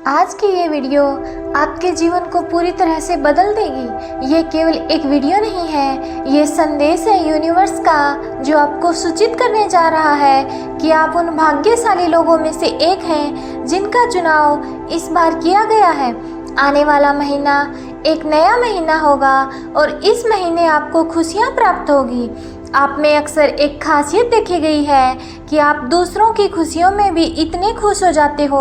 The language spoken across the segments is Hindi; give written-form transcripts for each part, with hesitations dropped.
आज की ये वीडियो आपके जीवन को पूरी तरह से बदल देगी। ये केवल एक वीडियो नहीं है, ये संदेश है यूनिवर्स का जो आपको सूचित करने जा रहा है कि आप उन भाग्यशाली लोगों में से एक हैं जिनका चुनाव इस बार किया गया है। आने वाला महीना एक नया महीना होगा और इस महीने आपको खुशियाँ प्राप्त होगी। आप में अक्सर एक खासियत देखी गई है कि आप दूसरों की खुशियों में भी इतने खुश हो जाते हो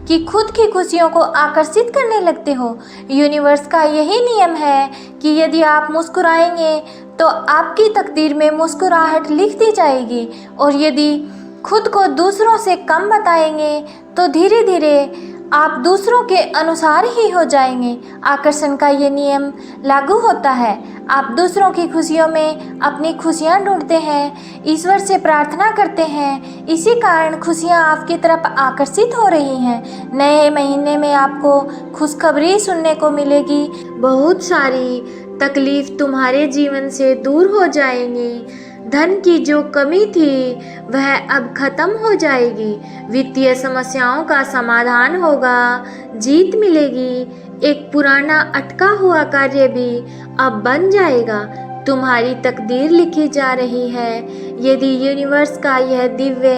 कि खुद की खुशियों को आकर्षित करने लगते हो। यूनिवर्स का यही नियम है कि यदि आप मुस्कुराएंगे तो आपकी तकदीर में मुस्कुराहट लिख दी जाएगी, और यदि खुद को दूसरों से कम बताएंगे तो धीरे धीरे आप दूसरों के अनुसार ही हो जाएंगे। आकर्षण का ये नियम लागू होता है। आप दूसरों की खुशियों में अपनी खुशियाँ ढूंढते हैं, ईश्वर से प्रार्थना करते हैं, इसी कारण खुशियाँ आपकी तरफ आकर्षित हो रही हैं। नए महीने में आपको खुशखबरी सुनने को मिलेगी। बहुत सारी तकलीफ तुम्हारे जीवन से दूर हो जाएंगी। धन की जो कमी थी वह अब खत्म हो जाएगी। वित्तीय समस्याओं का समाधान होगा, जीत मिलेगी। एक पुराना अटका हुआ कार्य भी अब बन जाएगा। तुम्हारी तकदीर लिखी जा रही है। यदि यूनिवर्स का यह दिव्य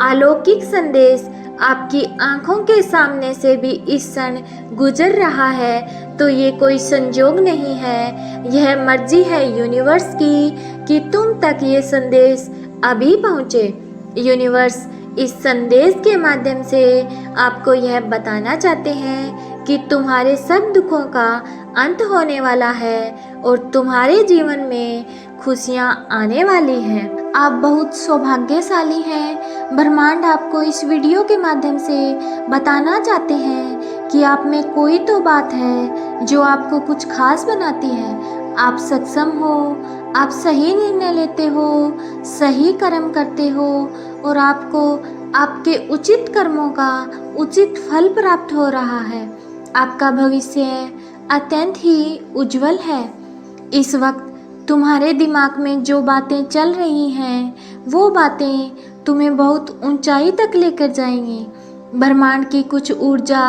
अलौकिक संदेश आपकी आंखों के सामने से भी इस क्षण गुजर रहा है तो ये कोई संजोग नहीं है, यह मर्जी है यूनिवर्स की कि तुम तक ये संदेश अभी पहुँचे। यूनिवर्स इस संदेश के माध्यम से आपको यह बताना चाहते हैं कि तुम्हारे सब दुखों का अंत होने वाला है और तुम्हारे जीवन में खुशियाँ आने वाली हैं। आप बहुत सौभाग्यशाली हैं। ब्रह्मांड आपको इस वीडियो के माध्यम से बताना चाहते हैं कि आप में कोई तो बात है जो आपको कुछ खास बनाती है। आप सक्षम हो, आप सही निर्णय लेते हो, सही कर्म करते हो और आपको आपके उचित कर्मों का उचित फल प्राप्त हो रहा है। आपका भविष्य अत्यंत ही उज्जवल है। इस वक्त तुम्हारे दिमाग में जो बातें चल रही हैं वो बातें तुम्हें बहुत ऊंचाई तक लेकर जाएंगी। ब्रह्मांड की कुछ ऊर्जा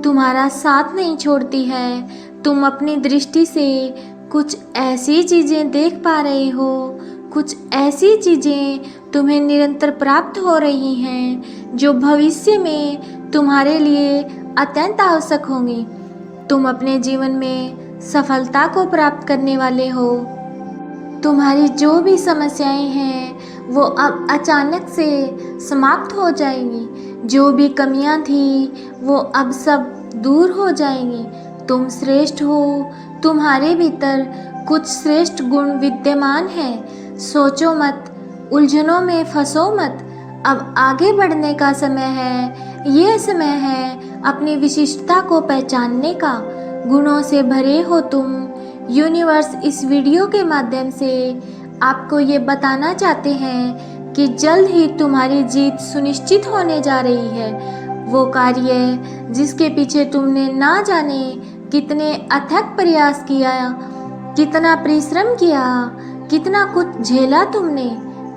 तुम्हारा साथ नहीं छोड़ती है। तुम अपनी दृष्टि से कुछ ऐसी चीज़ें देख पा रहे हो, कुछ ऐसी चीज़ें तुम्हें निरंतर प्राप्त हो रही हैं जो भविष्य में तुम्हारे लिए अत्यंत आवश्यक होंगी। तुम अपने जीवन में सफलता को प्राप्त करने वाले हो। तुम्हारी जो भी समस्याएं हैं वो अब अचानक से समाप्त हो जाएंगी। जो भी कमियां थी वो अब सब दूर हो जाएंगी। तुम श्रेष्ठ हो। तुम्हारे भीतर कुछ श्रेष्ठ गुण विद्यमान हैं। सोचो मत, उलझनों में फंसो मत। अब आगे बढ़ने का समय है। ये समय है अपनी विशिष्टता को पहचानने का। गुणों से भरे हो तुम। यूनिवर्स इस वीडियो के माध्यम से आपको ये बताना चाहते हैं कि जल्द ही तुम्हारी जीत सुनिश्चित होने जा रही है। वो कार्य जिसके पीछे तुमने ना जाने कितने अथक प्रयास किया, कितना परिश्रम किया, कितना कुछ झेला तुमने।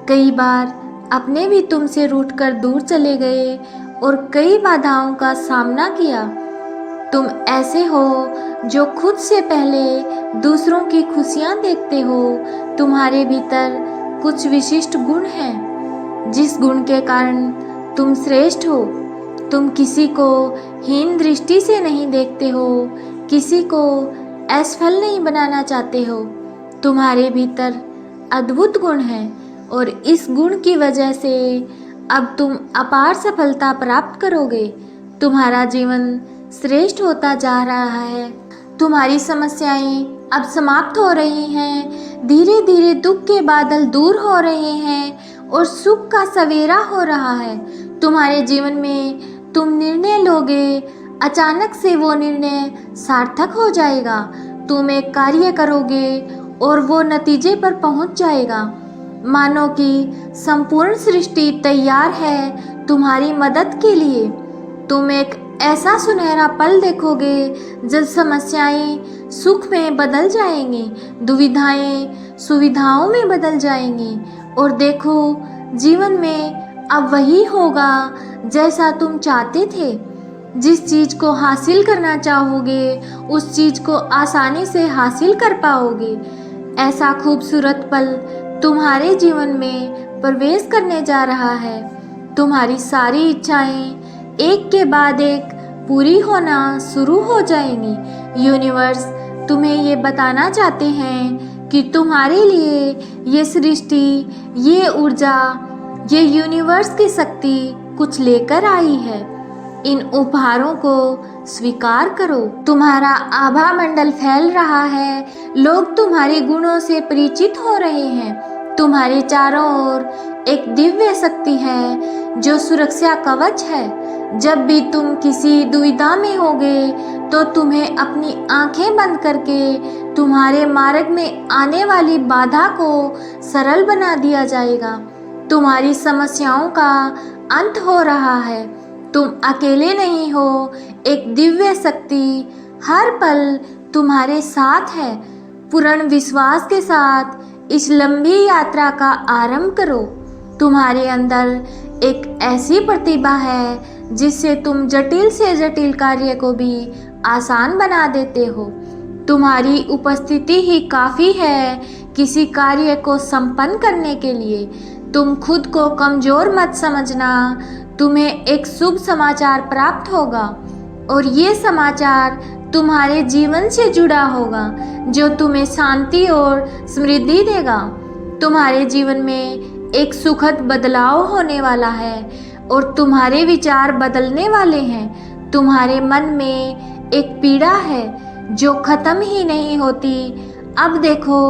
कई बार अपने भी तुमसे रूठकर दूर चले गए और कई बाधाओं का सामना किया। तुम ऐसे हो जो खुद से पहले दूसरों की खुशियाँ देखते हो। तुम्हारे भीतर कुछ विशिष्ट गुण हैं जिस गुण के कारण तुम श्रेष्ठ हो। तुम किसी को हीन दृष्टि से नहीं देखते हो, किसी को असफल नहीं बनाना चाहते हो। तुम्हारे भीतर अद्भुत गुण है और इस गुण की वजह से अब तुम अपार सफलता प्राप्त करोगे। तुम्हारा जीवन श्रेष्ठ होता जा रहा है। तुम्हारी समस्याएं अब समाप्त हो रही हैं। धीरे धीरे दुख के बादल दूर हो रहे हैं और सुख का सवेरा हो रहा है। तुम्हारे जीवन में तुम निर्णय लोगे, अचानक से वो निर्णय सार्थक हो जाएगा। तुम एक कार्य करोगे और वो नतीजे पर पहुंच जाएगा। मानो कि संपूर्ण सृष्टि तैयार है तुम्हारी मदद के लिए। तुम एक ऐसा सुनहरा पल देखोगे जब समस्याएं सुख में बदल जाएंगी, दुविधाएं सुविधाओं में बदल जाएंगी और देखो जीवन में अब वही होगा जैसा तुम चाहते थे। जिस चीज़ को हासिल करना चाहोगे उस चीज़ को आसानी से हासिल कर पाओगे। ऐसा खूबसूरत पल तुम्हारे जीवन में प्रवेश करने जा रहा है। तुम्हारी सारी इच्छाएं एक के बाद एक पूरी होना शुरू हो जाएंगी। यूनिवर्स तुम्हें ये बताना चाहते हैं कि तुम्हारे लिए ये सृष्टि, ये ऊर्जा, ये यूनिवर्स की शक्ति कुछ लेकर आई है। इन उपहारों को स्वीकार करो। तुम्हारा आभा मंडल फैल रहा है। लोग तुम्हारे गुणों से परिचित हो रहे हैं। तुम्हारे चारों ओर एक दिव्य शक्ति है जो सुरक्षा कवच है। जब भी तुम किसी दुविधा में होगे तो तुम्हें अपनी आंखें बंद करके तुम्हारे मार्ग में आने वाली बाधा को सरल बना दिया जाएगा। तुम्हारी समस्याओं का अंत हो रहा है। तुम अकेले नहीं हो। एक दिव्य शक्ति हर पल तुम्हारे साथ है। पूर्ण विश्वास के साथ इस लंबी यात्रा का आरंभ करो। तुम्हारे अंदर एक ऐसी प्रतिभा है जिससे तुम जटिल से जटिल कार्य को भी आसान बना देते हो। तुम्हारी उपस्थिति ही काफ़ी है किसी कार्य को संपन्न करने के लिए। तुम खुद को कमज़ोर मत समझना। तुम्हें एक शुभ समाचार प्राप्त होगा और ये समाचार तुम्हारे जीवन से जुड़ा होगा जो तुम्हें शांति और समृद्धि देगा। तुम्हारे जीवन में एक सुखद बदलाव होने वाला है और तुम्हारे विचार बदलने वाले हैं। तुम्हारे मन में एक पीड़ा है जो ख़त्म ही नहीं होती। अब देखो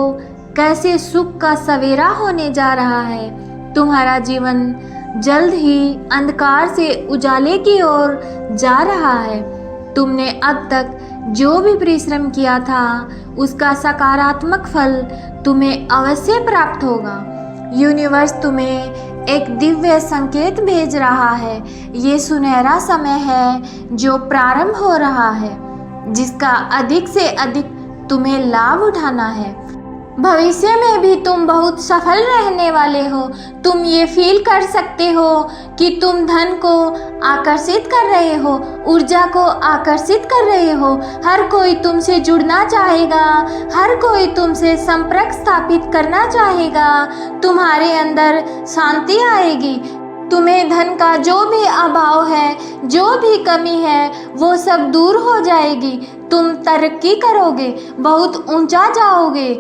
कैसे सुख का सवेरा होने जा रहा है। तुम्हारा जीवन जल्द ही अंधकार से उजाले की ओर जा रहा है। तुमने अब तक जो भी परिश्रम किया था उसका सकारात्मक फल तुम्हें अवश्य प्राप्त होगा। यूनिवर्स तुम्हें एक दिव्य संकेत भेज रहा है। ये सुनहरा समय है जो प्रारंभ हो रहा है, जिसका अधिक से अधिक तुम्हें लाभ उठाना है। भविष्य में भी तुम बहुत सफल रहने वाले हो। तुम ये फील कर सकते हो कि तुम धन को आकर्षित कर रहे हो, ऊर्जा को आकर्षित कर रहे हो। हर कोई तुमसे जुड़ना चाहेगा, हर कोई तुमसे संपर्क स्थापित करना चाहेगा। तुम्हारे अंदर शांति आएगी। तुम्हें धन का जो भी अभाव है, जो भी कमी है, वो सब दूर हो जाएगी। तुम तरक्की करोगे, बहुत ऊंचा जाओगे।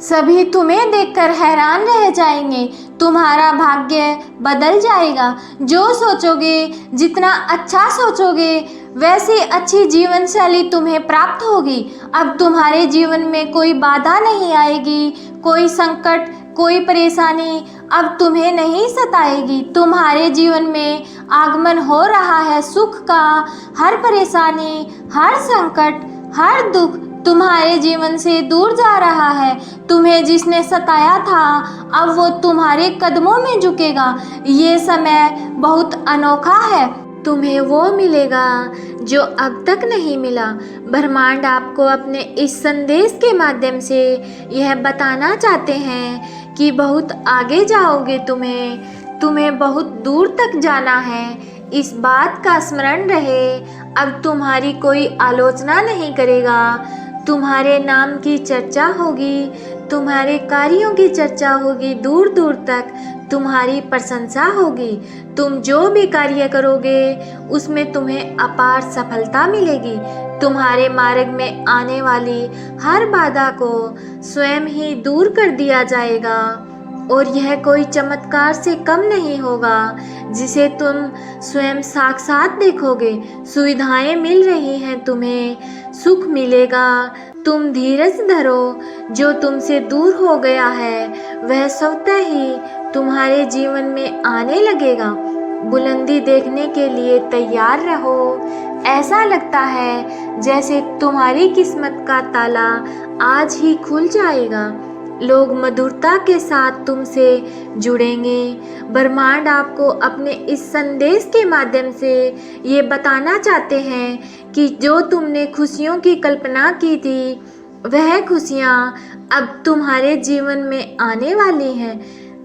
सभी तुम्हें देखकर हैरान रह जाएंगे। तुम्हारा भाग्य बदल जाएगा। जो सोचोगे, जितना अच्छा सोचोगे, वैसी अच्छी जीवन शैली तुम्हें प्राप्त होगी। अब तुम्हारे जीवन में कोई बाधा नहीं आएगी, कोई संकट, कोई परेशानी अब तुम्हें नहीं सताएगी। तुम्हारे जीवन में आगमन हो रहा है सुख का। हर परेशानी, हर संकट, हर दुख तुम्हारे जीवन से दूर जा रहा है। तुम्हें जिसने सताया था अब वो तुम्हारे कदमों में झुकेगा। ये समय बहुत अनोखा है। तुम्हें वो मिलेगा जो अब तक नहीं मिला। ब्रह्मांड आपको अपने इस संदेश के माध्यम से यह बताना चाहते हैं कि बहुत आगे जाओगे। तुम्हें बहुत दूर तक जाना है। इस बात का स्मरण रहे, अब तुम्हारी कोई आलोचना नहीं करेगा। तुम्हारे नाम की चर्चा होगी, तुम्हारे कार्यों की चर्चा होगी। दूर दूर तक तुम्हारी प्रशंसा होगी। तुम जो भी कार्य करोगे उसमें तुम्हें अपार सफलता मिलेगी। तुम्हारे मार्ग में आने वाली हर बाधा को स्वयं ही दूर कर दिया जाएगा और यह कोई चमत्कार से कम नहीं होगा जिसे तुम स्वयं साक्षात देखोगे। सुविधाएं मिल रही हैं, तुम्हें सुख मिलेगा। तुम धीरज धरो। जो तुमसे दूर हो गया है वह स्वतः ही तुम्हारे जीवन में आने लगेगा। बुलंदी देखने के लिए तैयार रहो। ऐसा लगता है जैसे तुम्हारी किस्मत का ताला आज ही खुल जाएगा। लोग मधुरता के साथ तुमसे जुड़ेंगे। ब्रह्मांड आपको अपने इस संदेश के माध्यम से ये बताना चाहते हैं कि जो तुमने खुशियों की कल्पना की थी वह खुशियाँ अब तुम्हारे जीवन में आने वाली हैं।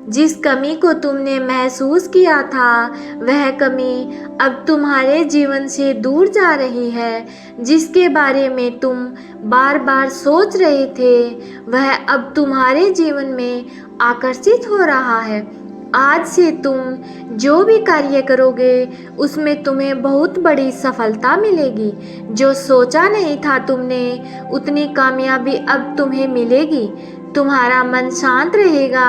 जिस कमी को तुमने महसूस किया था वह कमी अब तुम्हारे जीवन से दूर जा रही है। जिसके बारे में तुम बार बार सोच रहे थे वह अब तुम्हारे जीवन में आकर्षित हो रहा है। आज से तुम जो भी कार्य करोगे उसमें तुम्हें बहुत बड़ी सफलता मिलेगी। जो सोचा नहीं था तुमने उतनी कामयाबी अब तुम्हें मिलेगी। तुम्हारा मन शांत रहेगा।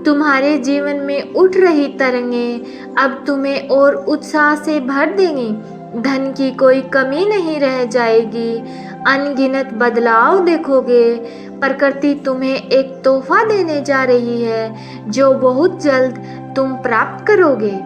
तुम्हारे जीवन में उठ रही तरंगें अब तुम्हें और उत्साह से भर देंगी। धन की कोई कमी नहीं रह जाएगी। अनगिनत बदलाव देखोगे। प्रकृति तुम्हें एक तोहफा देने जा रही है जो बहुत जल्द तुम प्राप्त करोगे।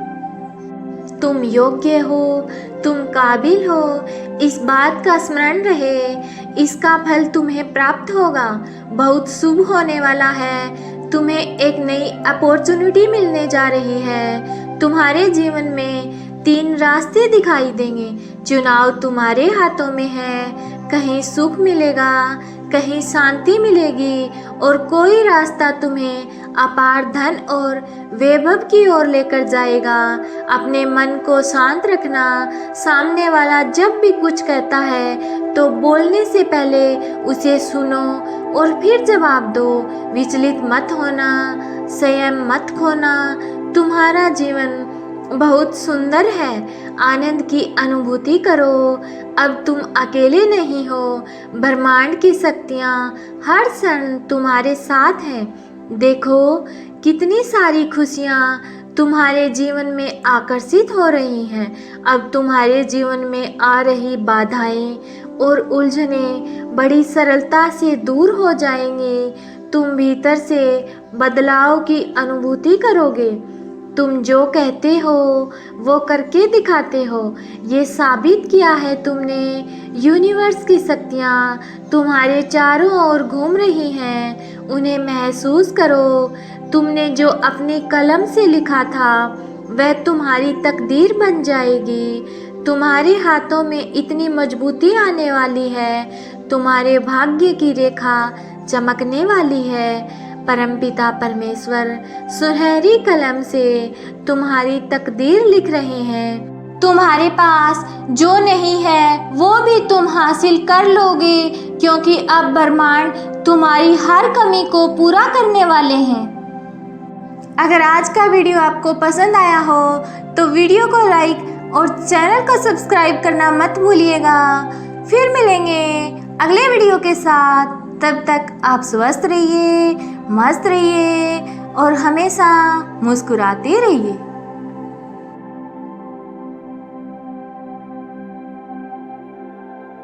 तुम योग्य हो, तुम काबिल हो, इस बात का स्मरण रहे। इसका फल तुम्हें प्राप्त होगा। बहुत शुभ होने वाला है। तुम्हें एक नई अपॉर्चुनिटी मिलने जा रही है। तुम्हारे जीवन में 3 रास्ते दिखाई देंगे। चुनाव तुम्हारे हाथों में है। कहीं सुख मिलेगा, कहीं शांति मिलेगी और कोई रास्ता तुम्हें अपार धन और वैभव की ओर लेकर जाएगा। अपने मन को शांत रखना। सामने वाला जब भी कुछ कहता है तो बोलने से पहले उसे सुनो और फिर जवाब दो। विचलित मत होना, संयम मत खोना। तुम्हारा जीवन बहुत सुंदर है। आनंद की अनुभूति करो। अब तुम अकेले नहीं हो। ब्रह्मांड की शक्तियाँ हर क्षण तुम्हारे साथ हैं। देखो कितनी सारी खुशियाँ तुम्हारे जीवन में आकर्षित हो रही हैं। अब तुम्हारे जीवन में आ रही बाधाएं और उलझनें बड़ी सरलता से दूर हो जाएंगी। तुम भीतर से बदलाव की अनुभूति करोगे। तुम जो कहते हो वो करके दिखाते हो। ये साबित किया है तुमने। यूनिवर्स की शक्तियाँ तुम्हारे चारों ओर घूम रही हैं। उन्हें महसूस करो। तुमने जो अपनी कलम से लिखा था वह तुम्हारी तकदीर बन जाएगी। तुम्हारे हाथों में इतनी मजबूती आने वाली है। तुम्हारे भाग्य की रेखा चमकने वाली है। परमपिता परमेश्वर सुनहरी कलम से तुम्हारी तकदीर लिख रहे हैं। तुम्हारे पास जो नहीं है वो भी तुम हासिल कर लोगे, क्योंकि अब ब्रह्मांड तुम्हारी हर कमी को पूरा करने वाले हैं। अगर आज का वीडियो आपको पसंद आया हो तो वीडियो को लाइक और चैनल को सब्सक्राइब करना मत भूलिएगा। फिर मिलेंगे अगले वीडियो के साथ। तब तक आप स्वस्थ रहिए, मस्त रहिए और हमेशा मुस्कुराते रहिए।